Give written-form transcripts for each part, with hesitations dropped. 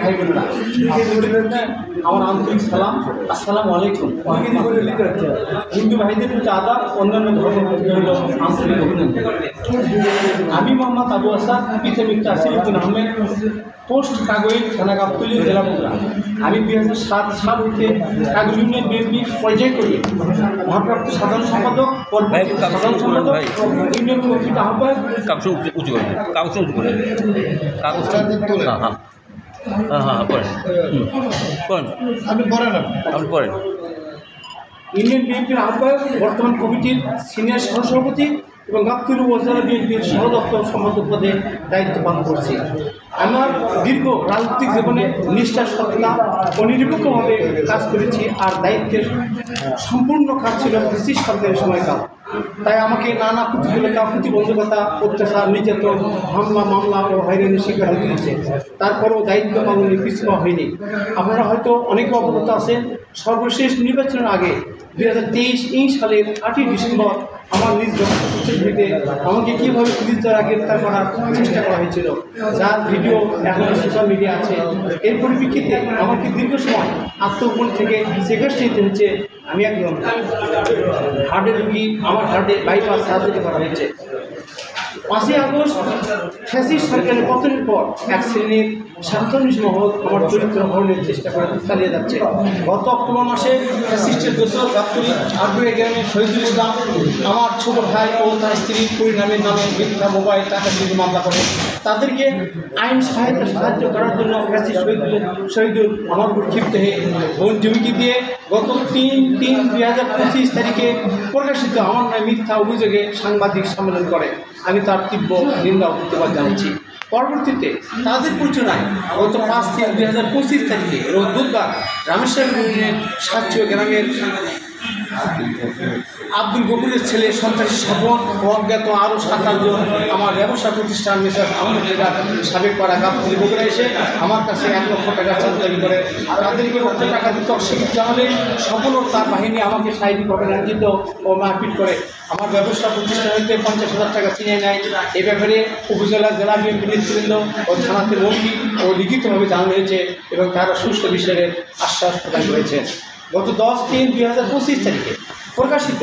ভাই বোনেরা আমার আন্তরিক সালাম, আসসালামু আলাইকুম। হিন্দু ভাইদের প্রতি আদাব, অন্যান্য ধর্মের প্রতি হল আন্তরিক অভিনন্দন। আমি মোহাম্মদ আবু আসাদ, পিতা মির্জা আসিফুদ্দিন আহমেদ, পোস্ট কাগজ, থানা গাবতলী, জেলা বগুড়া। আমি 2007 সাল হতে কাগজ ইউনিয়ন বিএনপি পর্যায়ক্রমে ভারপ্রাপ্ত সাধারণ সম্পাদক, সাধারণ সম্পাদক, ইউনিয়ন কমিটির আহ্বায়ক। ইউনিয়ন বিএনপির আহ্বায়ক, বর্তমান কমিটির সিনিয়র সহসভাপতি এবং গাবতলী উপজেলা বিএনপির সহ দপ্তর সম্পাদক পদে দায়িত্ব পালন করছি। আমার দীর্ঘ রাজনৈতিক জীবনে নিষ্ঠা, সততা ও নিরপেক্ষভাবে কাজ করেছি, আর দায়িত্বের সম্পূর্ণ কাজ ছিল ব্রিটিশ সরকারের সময়কাল। তাই আমাকে নানা প্রতিকূলতা, প্রতিবন্ধকতা, অত্যাচার, নির্যাতন, হামলা, মামলা ও হয়রানির শিকার হতে হয়েছে। তারপরেও দায়িত্ব পালনে পিছপা হয়নি। আপনারা হয়তো অনেকে অবগত আছেন, সর্বশেষ নির্বাচনের আগে 2023 সালের 8ই ডিসেম্বর আমার নিজ জনপ্রতিনিধিতে আমাকে কীভাবে পুলিশ দ্বারা গ্রেপ্তার করার চেষ্টা করা হয়েছিল, যার ভিডিও এখন সোশ্যাল মিডিয়া আছে। এর পরিপ্রেক্ষিতে আমাকে দীর্ঘ সময় আত্মগোপন থেকে চিকিৎসা নিতে হচ্ছে। আমি একজন হার্টের রোগী, আমার হার্টে বাইপাস সার্জারি করা হয়েছে। 5ই আগস্ট ফ্যাসিস্ট সরকারের পতনের পর এক শ্রেণীর স্বার্থান্বেষী মহল আমার চরিত্র হরণের চেষ্টা করে চালিয়ে যাচ্ছে। গত অক্টোবর মাসে ফ্যাসিস্টের দোসর গাবতলী আটগুড়ে গ্রামের শহীদুল ইসলাম আমার ছোট ভাই ও তার স্ত্রী পরিণামের নামে মিথ্যা মোবাইল টাকা চুরি মামলা করে। তাদেরকে আইন সহায়তা সাহায্য করার জন্য ফ্যাসিস্ট শহীদুল আমার উপর ক্ষিপ্ত হয়ে বোন জমিকে দিয়ে গত 3/3/2025 তারিখে প্রকাশিত আমার নামে মিথ্যা অভিযোগে সাংবাদিক সম্মেলন করে। আমি তার তীব্র নিন্দা ও প্রতিবাদ জানাচ্ছি। পরবর্তীতে তাদের পরিচনায় গত 5/3/2025 তারিখে রোজ বুধবার রামেশ্বর ইউনিয়নের সাতচুয়া গ্রামের আব্দুল গফুরের ছেলে সন্ত্রাসী স্বপন ও অজ্ঞাত আরও 7-8 জন আমার ব্যবসা প্রতিষ্ঠান মেসাজ আহমেদ সাবেক পাড়া গাবতলী বগুড়া এসে আমার কাছে 1 লক্ষ টাকা চাঁদা দাবি করে। তাদেরকে লক্ষ টাকা দিতে অস্বীকৃতি জানালে স্বপন ও তার বাহিনী আমাকে শারীরিকভাবে লাঞ্ছিত ও মারপিট করে। আমার ব্যবসা প্রতিষ্ঠান হইতে 50,000 টাকা ছিনিয়ে নেয়। এ ব্যাপারে উপজেলা, জেলা বিএনপি নেতৃবৃন্দ ও থানাতে মৌখিক ও লিখিতভাবে জানানো হয়েছে এবং তারা সুষ্ঠু বিষয়ের আশ্বাস প্রদান করেছে। গত 10/3/2025 তারিখে প্রকাশিত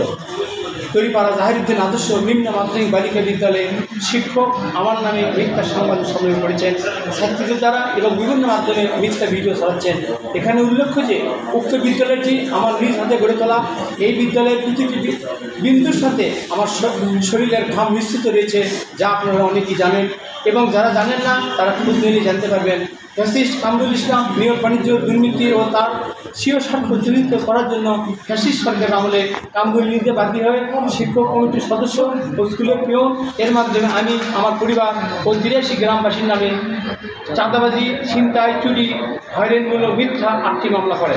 তৈরিপাড়া জাহিরুদ্দিন আদর্শ নিম্ন মাধ্যমিক বালিকা বিদ্যালয়ের শিক্ষক আমার নামে মিথ্যা সাংবাদিক সম্মেলন করেছেন ছাত্রীদের দ্বারা এবং বিভিন্ন মাধ্যমে মিথ্যা ভিডিও ছড়াচ্ছেন। এখানে উল্লেখ্য যে উক্ত বিদ্যালয়টি আমার নিজ হাতে গড়ে তোলা। এই বিদ্যালয়ের প্রতিটি বিন্দুর সাথে আমার শরীরের ঘাম মিশ্রিত রয়েছে, যা আপনারা অনেকেই জানেন এবং যারা জানেন না তারা খোঁজ নিয়ে জানতে পারবেন। ফ্যাসিস্ট কামরুল ইসলাম নিয়োগ বাণিজ্য দুর্নীতি ও তার স্বীয় স্বার্থ চিহ্নিত করার জন্য ফ্যাসিস্ট সরকারের আমলে কামরুল নিজে বাদী হয়ে শিক্ষক কমিটির সদস্য ও স্কুলের পিয়ন। এর মাধ্যমে আমি, আমার পরিবার ও 83 গ্রামবাসীর নামে চাঁদাবাজি, ছিনতাই, চুরি, হয়রানিমূলক মিথ্যা 8টি মামলা করে।